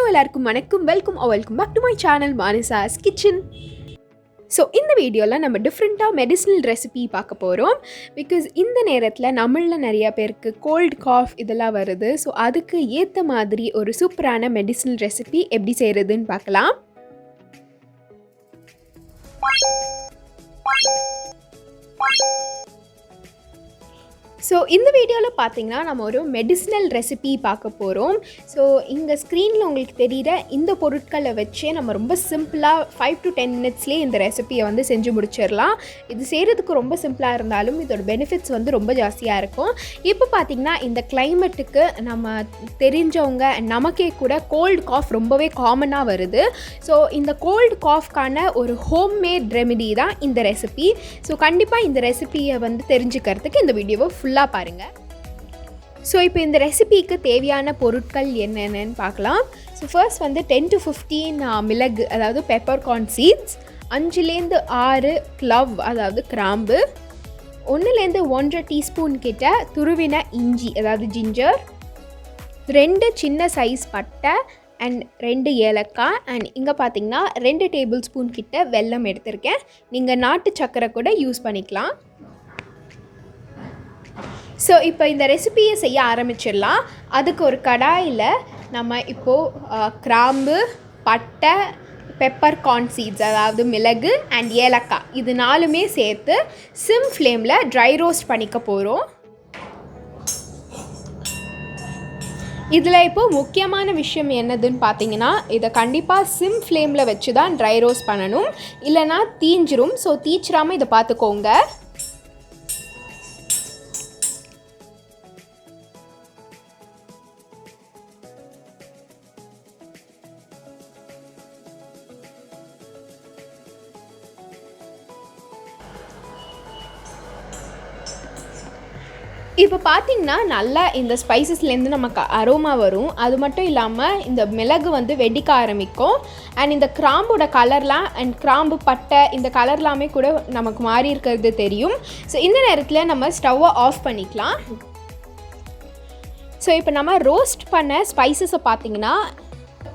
எல்லாருக்கும் வணக்கம், welcome back to my channel Manisha's kitchen. So இந்த வீடியோவில் நம்ம டிஃப்ரெண்ட்டாக மெடிசினல் ரெசிபி பார்க்க போகிறோம். பிகாஸ் இந்த நேரத்தில் நம்மளில் நிறையா பேருக்கு கோல்டு காஃப் இதெல்லாம் வருது. ஸோ அதுக்கு ஏற்ற மாதிரி ஒரு சூப்பரான மெடிசினல் ரெசிபி எப்படி செய்கிறதுன்னு பார்க்கலாம். ஸோ இந்த வீடியோவில் பார்த்தீங்கன்னா நம்ம ஒரு மெடிசினல் ரெசிபி பார்க்க போகிறோம். ஸோ இங்கே ஸ்க்ரீனில் உங்களுக்கு தெரிகிற இந்த பொருட்களை வச்சே நம்ம ரொம்ப சிம்பிளாக 5 to 10 மினிட்ஸ்லேயே இந்த ரெசிபியை வந்து செஞ்சு முடிச்சிடலாம். இது செய்கிறதுக்கு ரொம்ப சிம்பிளாக இருந்தாலும் இதோட பெனிஃபிட்ஸ் வந்து ரொம்ப ஜாஸ்தியாக இருக்கும். இப்போ பார்த்திங்கன்னா இந்த கிளைமேட்டுக்கு நம்ம தெரிஞ்சவங்க நமக்கே கூட கோல்டு காஃப் ரொம்பவே காமனாக வருது. ஸோ இந்த கோல்டு காஃப்கான ஒரு ஹோம்மேட் ரெமெடி தான் இந்த ரெசிபி. ஸோ கண்டிப்பாக இந்த ரெசிபியை வந்து தெரிஞ்சுக்கிறதுக்கு இந்த வீடியோவை ஃபுல்லாக பாருங்கள். ஸோ இப்போ இந்த ரெசிபிக்கு தேவையான பொருட்கள் என்னென்னு பார்க்கலாம். ஸோ ஃபர்ஸ்ட் வந்து 10 to 15 மிளகு, அதாவது பெப்பர்கார்ன் சீட்ஸ், 5 to 6 க்ளவ், அதாவது கிராம்பு, 1 to 1.5 டீஸ்பூன் கிட்ட துருவின இஞ்சி, அதாவது ஜிஞ்சர், 2 சின்ன சைஸ் பட்டை அண்ட் 2 ஏலக்காய், அண்ட் இங்கே பார்த்தீங்கன்னா 2 டேபிள் ஸ்பூன் கிட்ட வெல்லம் எடுத்திருக்கேன். நீங்கள் நாட்டு சர்க்கரை கூட யூஸ் பண்ணிக்கலாம். ஸோ இப்போ இந்த ரெசிபியை செய்ய ஆரம்பிச்சிடலாம். அதுக்கு ஒரு கடாயில் நம்ம இப்போது கிராம்பு, பட்டை, பெப்பர்கார்ன் சீட்ஸ், அதாவது மிளகு அண்ட் ஏலக்காய், இது 4மே சேர்த்து சிம் ஃப்ளேமில் ட்ரை ரோஸ்ட் பண்ணிக்க போகிறோம். இதில் இப்போது முக்கியமான விஷயம் என்னதுன்னு பார்த்தீங்கன்னா, இதை கண்டிப்பாக சிம் ஃப்ளேமில் வச்சு தான் ட்ரை ரோஸ்ட் பண்ணணும், இல்லைனா தீஞ்சிரும். ஸோ தீச்சிராமல் இதை பார்த்துக்கோங்க. இப்போ பார்த்திங்கன்னா நல்லா இந்த ஸ்பைசஸ்லேருந்து நமக்கு அரோமா வரும். அது மட்டும் இல்லாமல் இந்த மிளகு வந்து வெடிக்க ஆரம்பிக்கும். அண்ட் இந்த கிராம்போட கலர்லாம் அண்ட் கிராம்பு பட்டை இந்த கலர்லாமே கூட நமக்கு மாறி இருக்கிறது தெரியும். ஸோ இந்த நேரத்தில் நம்ம ஸ்டவ்வை ஆஃப் பண்ணிக்கலாம். ஸோ இப்போ நம்ம ரோஸ்ட் பண்ண ஸ்பைசஸை பார்த்திங்கன்னா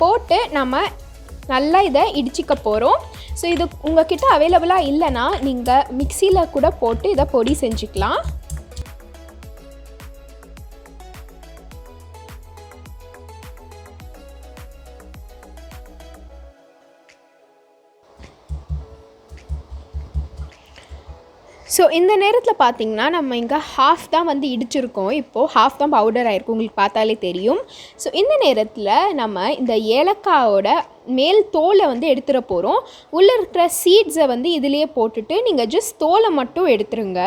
போட்டு நம்ம நல்லா இதை இடிச்சிக்க போகிறோம். ஸோ இது உங்கள்கிட்ட அவைலபிளாக இல்லைன்னா நீங்கள் மிக்சியில் கூட போட்டு இதை பொடி செஞ்சுக்கலாம். ஸோ இந்த நேரத்தில் பார்த்திங்கன்னா நம்ம இங்கே ஹாஃப் தான் வந்து இடிச்சிருக்கோம். இப்போது ஹாஃப் தான் பவுடர் ஆகிருக்கும், உங்களுக்கு பார்த்தாலே தெரியும். ஸோ இந்த நேரத்தில் நம்ம இந்த ஏலக்காயோட மேல் தோலை வந்து எடுத்துட போகிறோம். உள்ளே இருக்கிற சீட்ஸை வந்து இதிலேயே போட்டுட்டு நீங்கள் ஜஸ்ட் தோலை மட்டும் எடுத்துருங்க.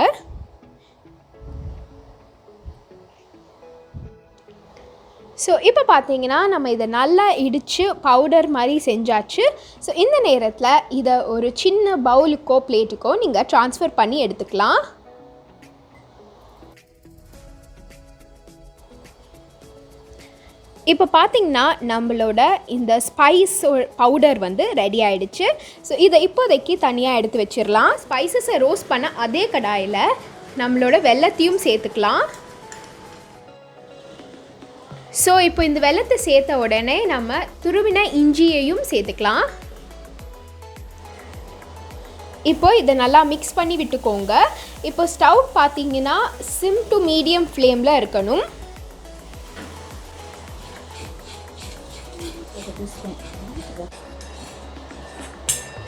ஸோ இப்போ பார்த்தீங்கன்னா நம்ம இதை நல்லா இடித்து பவுடர் மாதிரி செஞ்சாச்சு. ஸோ இந்த நேரத்தில் இதை ஒரு சின்ன பவுலுக்கோ பிளேட்டுக்கோ நீங்கள் ட்ரான்ஸ்ஃபர் பண்ணி எடுத்துக்கலாம். இப்போ பார்த்திங்கன்னா நம்மளோட இந்த ஸ்பைஸ் பவுடர் வந்து ரெடி ஆகிடுச்சு. ஸோ இதை இப்போதைக்கு தனியாக எடுத்து வச்சிடலாம். ஸ்பைசஸை ரோஸ்ட் பண்ண அதே கடாயில் நம்மளோட வெல்லத்தையும் சேர்த்துக்கலாம். ஸோ இப்போ இந்த வெல்லத்தை சேர்த்த உடனே நம்ம துருவின இஞ்சியையும் சேர்த்துக்கலாம். இப்போ இதை நல்லா மிக்ஸ் பண்ணி விட்டுக்கோங்க. இப்போ ஸ்டவ் பார்த்தீங்கன்னா சிம் டு மீடியம் ஃப்ளேமில் இருக்கணும்.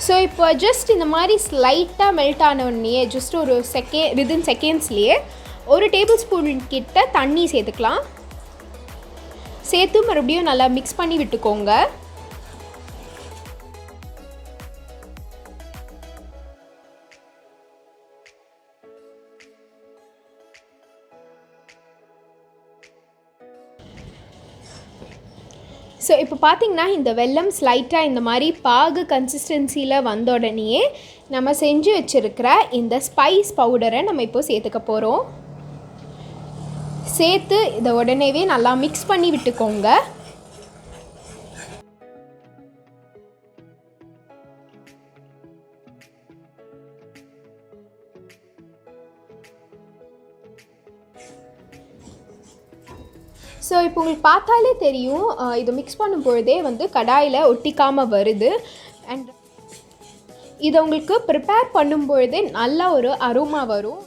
ஸோ இப்போ ஜஸ்ட் இந்த மாதிரி ஸ்லைட்டாக மெல்ட் ஆன உடனே ஜஸ்ட் ஒரு வித்தின் செகண்ட்ஸ்லேயே 1 டேபிள் ஸ்பூன் கிட்ட தண்ணி சேர்த்துக்கலாம். சேர்த்து மறுபடியும் நல்லா மிக்ஸ் பண்ணி விட்டுக்கோங்க. ஸோ இப்போ பார்த்திங்கன்னா இந்த வெல்லம் ஸ்லைட்டாக இந்த மாதிரி பாகு கன்சிஸ்டன்சியில் வந்த உடனேயே நம்ம செஞ்சு வச்சுருக்கிற இந்த ஸ்பைஸ் பவுடரை நம்ம இப்போ சேர்த்துக்க போகிறோம். சேர்த்து இதை உடனேவே நல்லா மிக்ஸ் பண்ணி விட்டுக்கோங்க. ஸோ இப்போ உங்களுக்கு பார்த்தாலே தெரியும் இது மிக்ஸ் பண்ணும்பொழுதே வந்து கடாயில் ஒட்டிக்காமல் வருது. அண்ட் இதை உங்களுக்கு ப்ரிப்பேர் பண்ணும்பொழுதே நல்ல ஒரு அரோமா வரும்.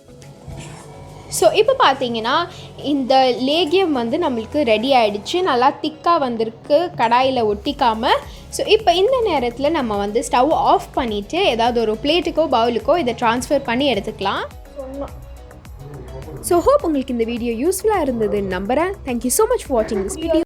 ஸோ இப்போ பார்த்தீங்கன்னா இந்த லேகியம் வந்து நம்மளுக்கு ரெடி ஆகிடுச்சு, நல்லா திக்காக வந்திருக்கு கடாயில் ஒட்டிக்காமல். ஸோ இப்போ இந்த நேரத்தில் நம்ம வந்து ஸ்டவ் ஆஃப் பண்ணிவிட்டு ஏதாவது ஒரு பிளேட்டுக்கோ பவுலுக்கோ இதை ட்ரான்ஸ்ஃபர் பண்ணி எடுத்துக்கலாம். ஸோ ஹோப் உங்களுக்கு இந்த வீடியோ யூஸ்ஃபுல்லாக இருந்ததுன்னு நம்புகிறேன். தேங்க்யூ ஸோ மச் ஃபார் வாட்சிங் திஸ் வீடியோ.